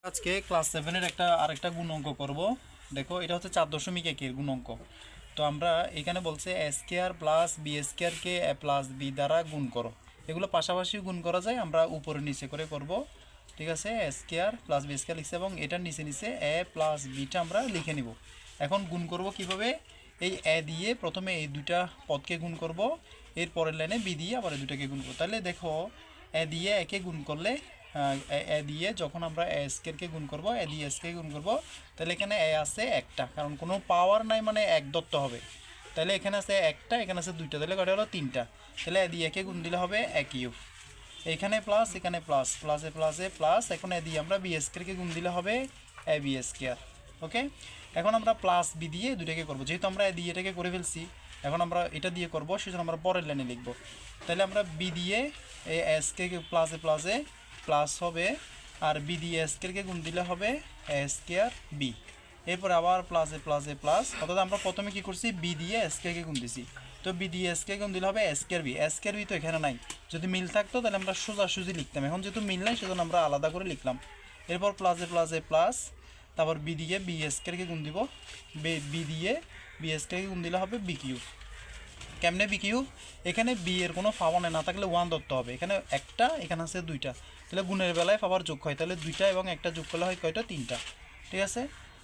আজকে ক্লাস 7 এর আরেকটা গুণ অঙ্ক করব। দেখো, এটা হচ্ছে 4.1 এর গুণ অঙ্ক। তো আমরা এখানে বলছে এ স্কয়ার প্লাস বি স্কয়ারকে এ প্লাস বি দ্বারা গুণ করো। এগুলো পাশাপাশি গুণ করা যায়, আমরা উপরে নিচে করে করব। ঠিক আছে, এ স্কয়ার প্লাস বি স্কয়ার লিখছে এবং এটার নিচে নিচে এ প্লাস বিটা আমরা লিখে নিব। এখন গুণ করব কিভাবে? এই এ দিয়ে প্রথমে এই দুইটা পদকে গুণ করব, এর পরের লাইনে বি দিয়ে আবার এই দুটাকে গুণ করব। তাহলে দেখো, এ দিয়ে একে গুণ করলে এ দিয়ে যখন আমরা এ স্কয়ারকে গুণ করব, এ দিয়ে এসকে গুণ করব, তাহলে এখানে এ আছে একটা, কারণ কোনো পাওয়ার নাই মানে এক ধরতে হবে। তাহলে এখানে আছে একটা, এখানে আছে দুইটা, তাহলে কটা হলো? তিনটা। তাহলে এ দিয়ে একে গুণ দিলে হবে এ কিউব। এখানে প্লাস, এখানে প্লাস, প্লাসে প্লাসে প্লাস। এখন এ দিয়ে আমরা বি স্কয়ারকে গুণ দিলে হবে এ বি স্কয়ার। ওকে, এখন আমরা প্লাস বি দিয়ে দুটাকে করব, যেহেতু আমরা এ দিয়ে এটাকে করে ফেলছি। এখন আমরা এটা দিয়ে করব, সেজন্য আমরা পরের লাইনে লিখব। তাহলে আমরা বি দিয়ে এ এসকে প্লাসে প্লাসে প্লাস হবে, আর বি দিয়ে স্কয়ারকে গুণ দিলে হবে এ স্কয়ার বি। এরপর আবার প্লাসে প্লাসে প্লাস, অর্থাৎ আমরা প্রথমে কি করছি? বি দিয়ে স্কয়ারকে গুণ দিছি। তো বি দিয়ে স্কয়ার গুণ দিলে হবে স্কয়ার বি। স্কয়ার বি তো এখানে নাই, যদি মিল থাকতো তাহলে আমরা সোজাসুজি লিখতাম। এখন যেহেতু মিল নাই, সেজন্য আমরা আলাদা করে লিখলাম। এরপর প্লাসে প্লাসে প্লাস, তারপর বি দিয়ে বি স্কয়ারকে গুণ দিব, বি দিয়ে বি স্কয়ারকে গুণ দিলে হবে বি কিউব। কেমনে বি কিউব? এখানে বি এর কোনো পাওয়ার না থাকলে ওয়ান ধরতে হবে। এখানে একটা, এখানে আছে দুইটা, তাহলে গুণের বেলায় পাওয়ার যোগ হয়, তাহলে দুইটা এবং একটা যোগ করলে হয় কয়টা? তিনটা। ঠিক আছে,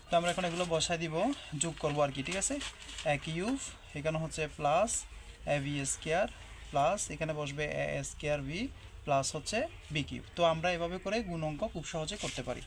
তো আমরা এখন এগুলো বসাই দিব, যোগ করবো আর কি। ঠিক আছে, এ কিউব, এখানে হচ্ছে plus A B square, plus এখানে বসবে এ স্কয়ার বি, প্লাস হচ্ছে বি কিউব। তো আমরা এভাবে করে গুণ অঙ্ক খুব সহজে করতে পারি।